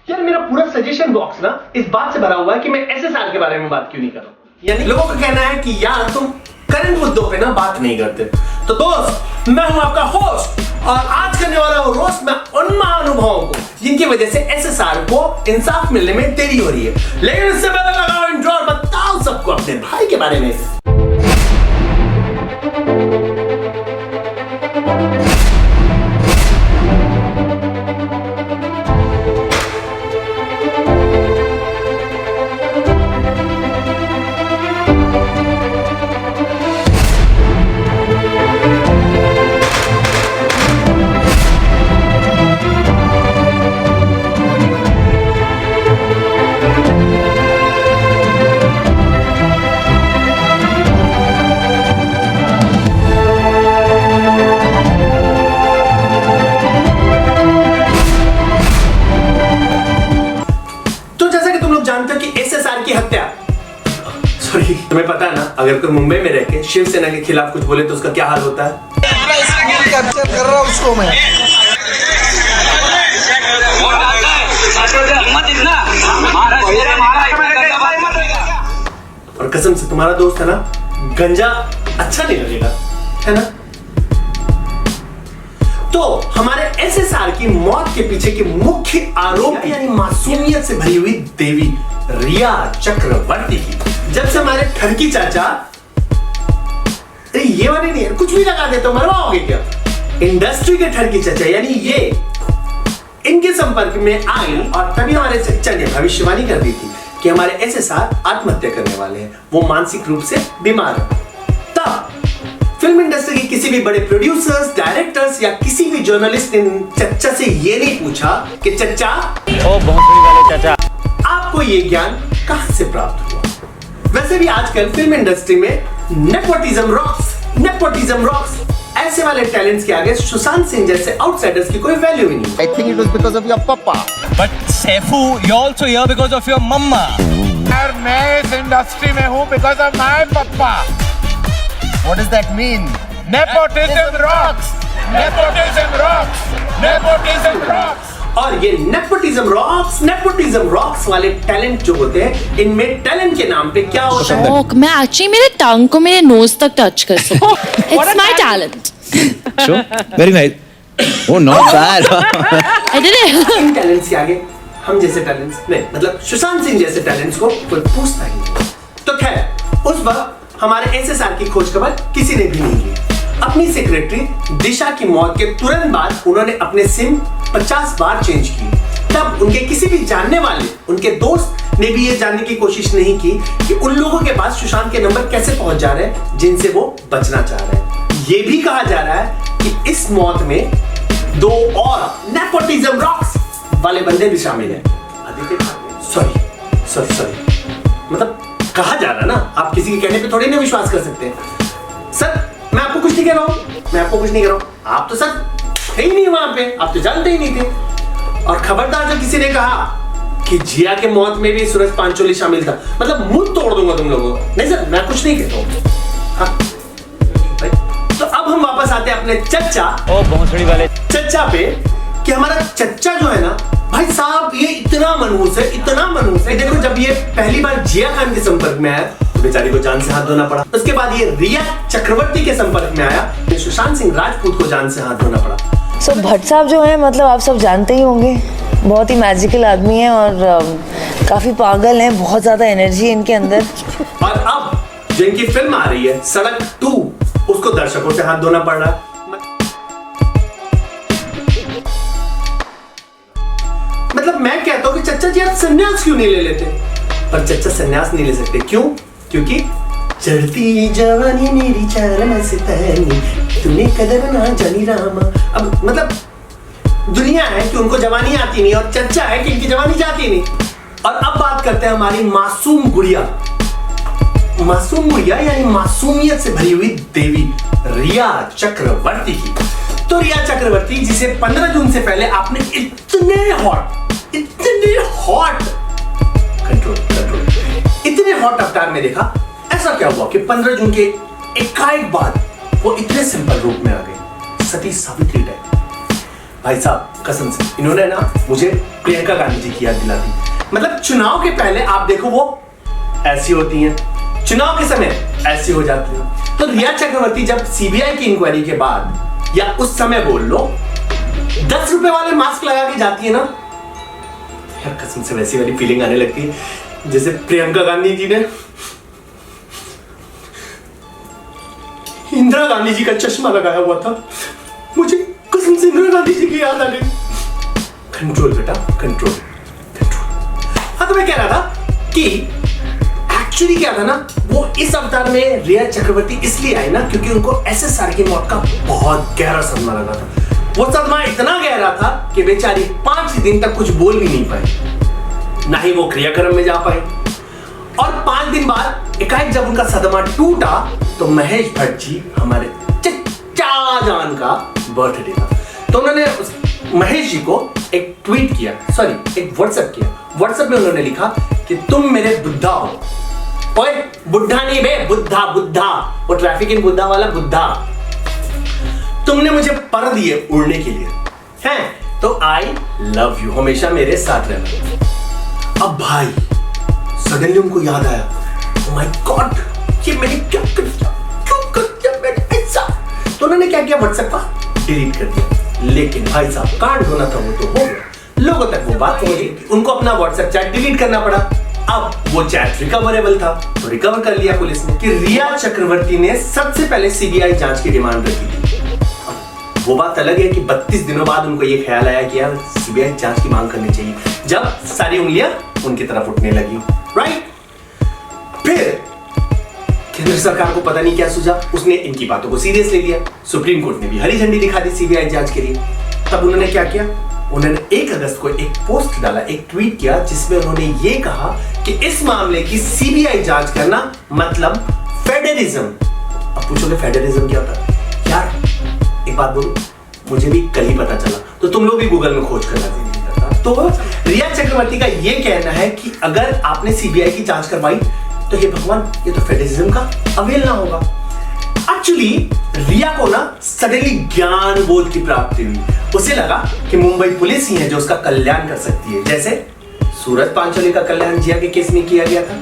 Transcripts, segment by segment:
यार मेरा पूरा सजेशन बॉक्स ना इस बात से भरा हुआ है कि मैं एसएसआर के बारे में बात क्यों नहीं कर रहा हूं। यानी लोगों का कहना है कि यार तुम करंट मुद्दों पे ना बात नहीं करते। तो दोस्त, मैं हूं आपका होस्ट और आज करने वाला हूं रोस्ट मैं उन महानुभावों को जिनकी वजह से एसएसआर को इंसाफ मिलने में देरी हो रही है। लेकिन इससे पहले लगाओ इंट्रो और बताओ सबको अपने भाई के बारे में। तुम्हें पता है ना, अगर कोई मुंबई में रह के शिवसेना के खिलाफ कुछ बोले तो उसका क्या हाल होता है। कैप्चर कर रहा हूं उसको मैं। और कसम से तुम्हारा दोस्त है ना, गंजा अच्छा नहीं लगेगा, है ना। तो हमारे एसएसआर की मौत के पीछे की मुख्य आरोपी यानी मासूमियत से भरी हुई देवी रिया चक्रवर्ती की जब से हमारे ठरकी चाचा, ये वाले नहीं है, कुछ भी लगा देते हो, मरवाओगे क्या। इंडस्ट्री के ठरकी चाचा यानी ये इनके संपर्क में आई और तभी हमारे चचा ने भविष्यवाणी कर दी थी कि हमारे एसएसआर आत्महत्या करने वाले हैं, वो मानसिक रूप से बीमार है। तब फिल्म इंडस्ट्री के किसी भी बड़े प्रोड्यूसर्स, डायरेक्टर्स या किसी भी जर्नलिस्ट ने चचा से ये नहीं पूछा कि चचा, ओ भोंसड़ी वाले चाचा, आपको ये ज्ञान कहां से प्राप्त हुआ। वैसे भी आजकल फिल्म इंडस्ट्री में नेपोटिज्म रॉक्स। ऐसे वाले टैलेंट्स के आगे सुशांत सिंह जैसे आउटसाइडर्स की कोई वैल्यू ही नहीं। I think it was because of your papa. but Saifu, you're also here because of your mama. यार मैं इस इंडस्ट्री में हूँ because of my papa. What does that mean? Nepotism rocks. Nepotism rocks. Nepotism rocks. और ये nepotism rocks वाले talent जो होते हैं, इनमें टैलेंट के नाम पे क्या होता है। मैं एक्चुअली मेरे टंग को मेरे नोज तक टच कर सकती हूँ। It's my talent. Sure, very nice. Oh, not bad. I did it. In talents के आगे हम जैसे टैलेंट्स नहीं, मतलब सुशांत सिंह जैसे टैलेंट्स को कोई पूछता ही नहीं। तो खैर, उस वक्त हमारे एसएसआर की खोज खबर किसी ने भी नहीं ली। अपनी सेक्रेटरी दिशा की मौत के तुरंत बाद उन्होंने अपने सिम 50 बार चेंज की। तब उनके किसी भी जानने वाले, उनके दोस्त ने भी ये जानने की कोशिश नहीं की कि उन लोगों के पास सुशांत के नंबर कैसे पहुंच जा रहे हैं जिनसे वो बचना चाह रहे हैं। ये भी कहा जा रहा है कि इस मौत में 2 और नेपोटिज्म रॉक्स वाले बंदे भी शामिल हैं। सॉरी, मतलब कहा जा रहा है ना, आप किसी के कहने पे थोड़ी ना विश्वास कर सकते हैं। सर, मैं आपको कुछ नहीं कह रहा हूं, आप तो सर थे ही नहीं वहां पे, आप तो जानते ही नहीं थे। और खबरदार जब किसी ने कहा कि जिया के मौत में भी सूरज पांचोली शामिल था, मतलब मुंह तोड़ दूंगा तुम लोगों को। नहीं सर, मैं कुछ नहीं कहता हूं। हाँ? तो अब हम वापस आते हैं अपने चच्चा, ओ भोंसड़ी वाले चच्चा पे, कि हमारा चच्चा जो है ना भाई साहब, ये इतना मनहूस है। देखो, जब ये पहली बार जिया खान के संपर्क में आया तो बेचारी को जान से हाथ धोना पड़ा। उसके बाद ये रिया चक्रवर्ती के संपर्क में आया तो सुशांत सिंह राजपूत को जान से हाथ धोना पड़ा। भट्ट साहब जो है, मतलब आप सब जानते ही होंगे, बहुत ही मैजिकल आदमी है और काफी पागल हैं, बहुत ज्यादा एनर्जी है इनके अंदर। और अब जो इनकी फिल्म आ रही है सड़क 2, उसको दर्शकों से हाथ धोना पड़ रहा है। मतलब मैं कहता हूं कि चच्चा जी आप संन्यास क्यों नहीं ले लेते। पर चच्चा संन्यास नहीं ले सकते, क्यों? क्योंकि चढ़ती जवानी मेरी चाल मस्तानी, तुम्हें कदर ना जानी रामा। अब मतलब दुनिया है कि उनको जवानी आती नहीं और चच्चा है कि इनकी जवानी जाती नहीं। और अब बात करते हैं हमारी मासूम गुड़िया यानी मासूमियत से भरी हुई देवी रिया चक्रवर्ती की। तो रिया चक्रवर्ती, जिसे 15 जून से पहले आपने इतने हॉट अवतार में देखा, ऐसा क्या हुआ कि 15 जून के एकाएक बाद वो इतने सिंपल रूप में आ गए, सती सावित्री टाइप। भाई साहब कसम से इन्होंने ना मुझे प्रियंका गांधी जी की याद दिला दी। मतलब चुनाव के पहले आप देखो वो ऐसी होती हैं, चुनाव के समय ऐसी हो जाती हैं। तो रिया चक्रवर्ती जब सीबीआई की इंक्वायरी के बाद या उस समय बोल लो 10 रुपए वाले मास्क लगा के जाती है ना, यार कसम से वैसी वाली फीलिंग आने लगती है जैसे प्रियंका गांधी जी ने इंदिरा गांधी जी का चश्मा लगाया हुआ था। मुझे कसम से इंदिरा गांधी जी की याद आ गई। कंट्रोल बेटा, कंट्रोल कंट्रोल। हाँ, तो मैं कह रहा था कि एक्चुअली क्या था ना, वो इस अवतार में रिया चक्रवर्ती इसलिए आई ना क्योंकि उनको एसएसआर की मौत का बहुत गहरा सदमा लगा था। वो सदमा इतना गहरा था कि बेचारी 5 दिन तक कुछ बोल भी नहीं पाई, ना ही वो क्रियाक्रम में जा पाई। और 5 दिन बाद एकाएक जब उनका सदमा टूटा तो महेश भट्ट जी, हमारे चच्चा जान का बर्थडे था, तो उन्होंने महेश जी को एक ट्वीट किया, सॉरी एक व्हाट्सएप किया। व्हाट्सएप में उन्होंने लिखा कि तुम मेरे बुद्धा हो। ओए बुद्धा नहीं बे, बुद्धा बुद्धा, वो ट्रैफिक इन बुद्धा वाला बुद्धा। तुमने मुझे पर दिए उड़ने के लिए हैं, तो आई लव यू, हमेशा मेरे साथ रहना। अब भाई सडनली उनको याद आया, ओह माय गॉड, ये मैंने क्या कर दिया, क्यों कर दिया मैंने ऐसा। तो उन्होंने क्या किया, व्हाट्सएप का डिलीट कर दिया। लेकिन भाई साहब कांड होना था वो तो हो गया, लोगों तक वो बात पहुंच गई, उनको अपना व्हाट्सएप चैट डिलीट करना पड़ा। अब वो चैट रिकवरेबल था तो रिकवर कर लिया पुलिस ने कि रिया चक्रवर्ती ने सबसे पहले सीबीआई जांच की डिमांड रखी थी। वो बात अलग है कि 32 दिनों बाद उनको ये ख्याल आया कि यार सीबीआई जांच की मांग करनी चाहिए, जब सारी उंगलियां उनकी तरफ उठने लगी, राइट। फिर केंद्र सरकार को पता नहीं क्या सूझा, उसने इनकी बातों को सीरियस ले लिया। सुप्रीम कोर्ट ने भी हरी झंडी दिखा दी सीबीआई जांच के लिए। तब उन्होंने क्या किया, उन्होंने 1 अगस्त को एक पोस्ट डाला, एक ट्वीट किया जिसमें उन्होंने ये कहा कि इस मामले की सीबीआई जांच करना मतलब फेडरलिज्म। अब पूछोगे फेडरलिज्म क्या होता है? यार एक बात बोलूं, मुझे भी कल ही पता चला, तो तुम लोग भी गूगल में खोज करना नहीं करता। तो रिया चक्रवर्ती का ये कहना है कि अगर आपने सीबीआई की जांच करवाई तो हे भगवान, ये तो फेडरलिज्म का अवहेलना होगा। एक्चुअली रिया को ना सडनली ज्ञान बोध की प्राप्ति हुई। उसे लगा कि मुंबई पुलिस ही है जो उसका कल्याण कर सकती है, जैसे सूरज पांचोली का कल्याण जिया के केस में किया गया था।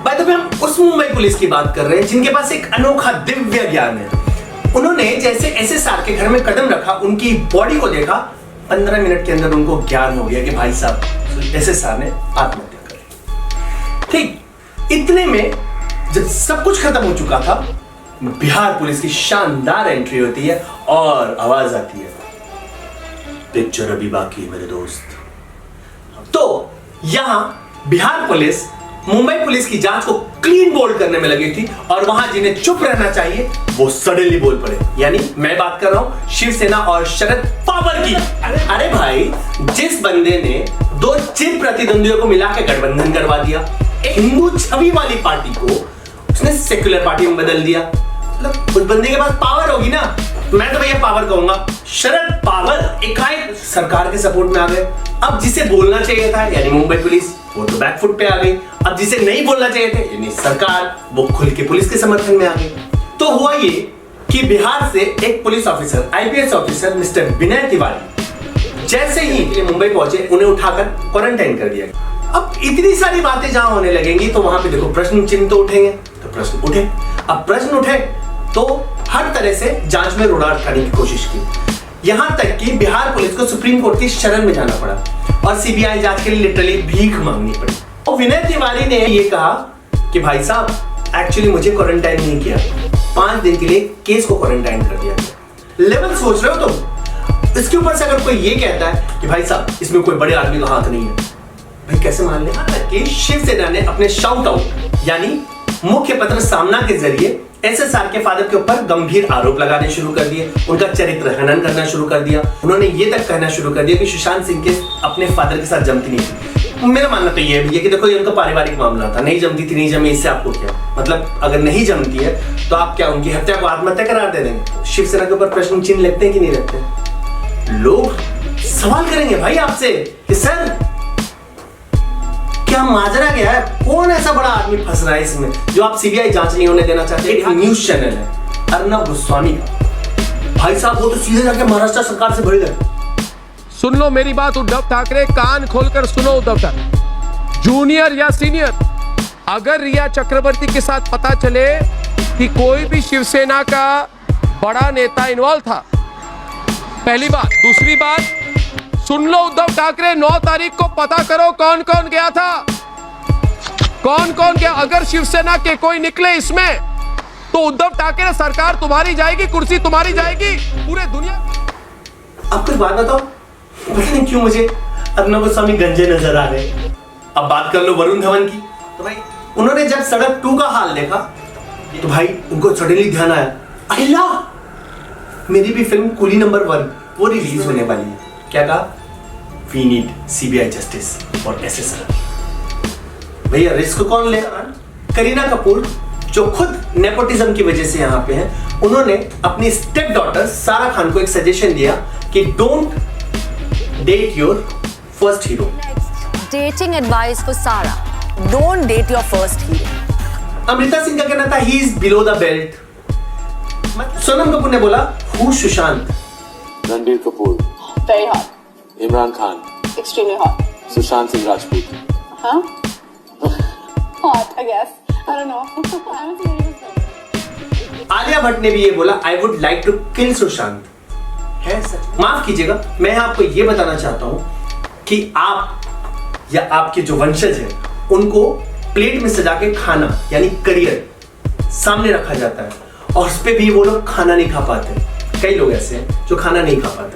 बाय द वे हम उस मुंबई पुलिस की बात कर रहे हैं जिनके पास एक अनोखा दिव्य ज्ञान है। उन्होंने जैसे एसएसआर के घर में कदम रखा, उनकी बॉडी को देखा, 15 मिनट के अंदर उनको ज्ञान हो गया कि भाई साहब एसएसआर ने आत्महत्या कर ली। ठीक इतने में जब सब कुछ खत्म हो चुका था, बिहार पुलिस की शानदार एंट्री होती है और आवाज आती है, पिक्चर अभी बाकी है मेरे दोस्त। तो यहां बिहार पुलिस मुंबई पुलिस की जांच को क्लीन बोल्ड करने में लगी थी और वहां जिन्हें चुप रहना चाहिए वो सडनली बोल पड़े। यानी मैं बात कर रहा हूं शिवसेना और शरद पवार की। अरे भाई, जिस बंदे ने 2 चिर प्रतिद्वंदियों को मिला के गठबंधन करवा दिया, एक हिंदू छवि वाली पार्टी को उसने सेक्युलर पार्टी में बदल दिया, मतलब उस बंदे के पास पावर होगी ना। मैं तो भैया पावर कहूंगा। शरद पवार एकाएक सरकार के सपोर्ट में आ गए। अब जिसे बोलना चाहिए था यानी मुंबई पुलिस, वो तो बैकफुट पे आ गई। अब जिसे नहीं बोलना चाहिए थे यानी सरकार, वो खुल के पुलिस के समर्थन में आ गई। तो हुआ ये कि बिहार से एक police officer, IPS officer mister Vinay Tiwari जैसे ही मुंबई पहुंचे, उन्हें उठाकर क्वारंटाइन कर दिया। अब इतनी सारी बातें जहां होने लगेंगी तो वहां पे देखो प्रश्न चिन्ह तो उठेंगे, तो प्रश्न उठे। अब प्रश्न उठे तो हर तरह से जांच में रुड़ा अटकाने की कोशिश की, यहां तक कि बिहार पुलिस को सुप्रीम कोर्ट की शरण में जाना पड़ा और सीबीआई जांच के लिए लिटरली भीख मांगनी पड़ी। और विनय तिवारी ने ये कहा कि भाई साहब एक्चुअली मुझे क्वारंटाइन नहीं किया, 5 दिन के लिए केस को क्वारंटाइन कर दिया गया। लेवल सोच रहे हो तुम? इसके ऊपर से अगर कोई ये कहता है कि भाई साहब इसमें कोई बड़े आदमी का हाथ नहीं है, भाई कैसे मान लें? कि शिवसेना ने अपने शाउट आउट यानी मुख्य पत्र सामना के जरिए एसएसआर के फादर के ऊपर गंभीर आरोप लगाने शुरू कर दिए, उनका चरित्र हनन करना शुरू कर दिया। उन्होंने ये तक कहना शुरू कर दिया कि सुशांत सिंह केस अपने फादर के साथ जमती नहीं थी। मेरा मानना तो ये भी है कि देखो ये उनका पारिवारिक मामला था, नहीं जमती थी, नहीं जमी, इससे आपको क्या मतलब? अगर नहीं जमती है तो आप क्या उनकी हत्या को आत्महत्या करार दे देंगे? शिवसेना के ऊपर प्रश्न चिन्ह लगते हैं कि नहीं लगते? लोग सवाल करेंगे भाई आपसे कि सर क्या माजरा क्या है, कौन ऐसा बड़ा आदमी फंस रहा है इसमें जो आप सीबीआई जांच नहीं होने देना चाहते? एक न्यूज चैनल है अर्नब गोस्वामी का, भाई साहब वो तो सीधे जाके महाराष्ट्र सरकार से भिड़ गए सुन लो मेरी बात उद्धव ठाकरे, कान खोलकर सुनो उद्धव ठाकरे, जूनियर या सीनियर, अगर रिया चक्रवर्ती के साथ पता चले कि कोई भी शिवसेना का बड़ा नेता इन्वॉल्व था, पहली बात। दूसरी बात, सुन लो उद्धव ठाकरे, 9 तारीख को पता करो कौन कौन गया था, कौन कौन गया। अगर शिवसेना के कोई निकले इसमें तो उद्धव ठाकरे सरकार तुम्हारी जाएगी, कुर्सी तुम्हारी जाएगी, पूरे दुनिया। आपको एक बात बताओ, पता नहीं क्यों मुझे अर्नब गोस्वामी गंजे नजर आ रहे हैं। अब बात कर लो वरुण धवन की, तो भाई उन्होंने जब सड़क 2 का हाल देखा तो भाई उनको सडनली ध्यान आया, अल्लाह मेरी भी फिल्म कूली नंबर 1 वो रिलीज होने वाली है। क्या कहा? We need CBI justice for SSR. भैया रिस्क कौन ले रहा? करीना कपूर जो खुद नेपोटिज्म की वजह से यहाँ पे है, उन्होंने अपनी स्टेप डॉटर सारा खान को एक सजेशन दिया कि don't date your first hero. Dating advice for Sara: don't date your first hero. Amrita Singh का कहना था he is below the belt. Sonam Kapoor ने बोला who Sushant? Ranbir Kapoor, Very hot. Imran Khan, Extremely hot. Sushant Singh Rajput. Huh? Hot, I guess. I don't know. I don't think it Alia Bhatt ने भी ये बोला I would like to kill Sushant. है सर, माफ कीजिएगा, मैं आपको ये बताना चाहता हूं कि आप या आपके जो वंशज हैं उनको प्लेट में सजा के खाना यानी करियर सामने रखा जाता है और उस पे भी वो लोग खाना नहीं खा पाते। कई लोग ऐसे हैं जो खाना नहीं खा पाते।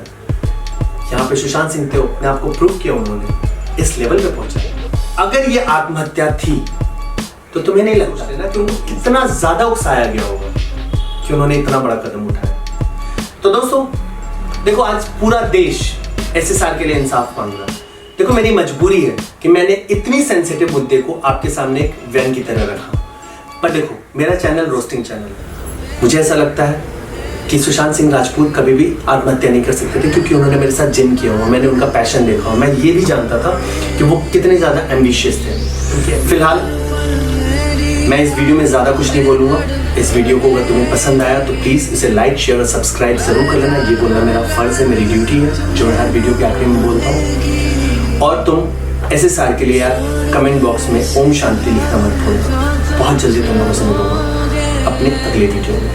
यहाँ पे सुशांत सिंह थे, अपने आप को प्रूव किया उन्होंने, इस लेवल पे पहुंचा। अगर ये आत्महत्या थी तो तुम्हें नहीं लगता ना कि उनको इतना ज्यादा उकसाया गया होगा कि उन्होंने इतना बड़ा कदम उठाया। तो दोस्तों देखो, आज पूरा देश एसएसआर के लिए इंसाफ मांग रहा है। देखो मेरी मजबूरी है कि मैंने इतनी सेंसिटिव मुद्दे को आपके सामने एक व्यंग की तरह रखा, पर देखो मेरा चैनल रोस्टिंग चैनल है। मुझे ऐसा लगता है कि सुशांत सिंह राजपूत कभी भी आत्महत्या नहीं कर सकते थे क्योंकि उन्होंने मेरे साथ जिम किया हुआ, मैंने उनका पैशन देखा, मैं ये भी जानता था कि वो कितने ज्यादा एम्बिशियस थे। फिलहाल मैं इस वीडियो में ज़्यादा कुछ नहीं बोलूँगा। इस वीडियो को अगर तुम्हें पसंद आया तो प्लीज़ इसे लाइक शेयर और सब्सक्राइब ज़रूर कर लेना। ये बोलना मेरा फ़र्ज़ है, मेरी ड्यूटी है जो मैं हर वीडियो के आखिर में बोलता हूँ। और तुम एसएसआर के लिए यार कमेंट बॉक्स में ओम शांति लिखना मत भूलना। बहुत जल्दी तुम लोगों से मिलूंगा अपने अगले वीडियो में।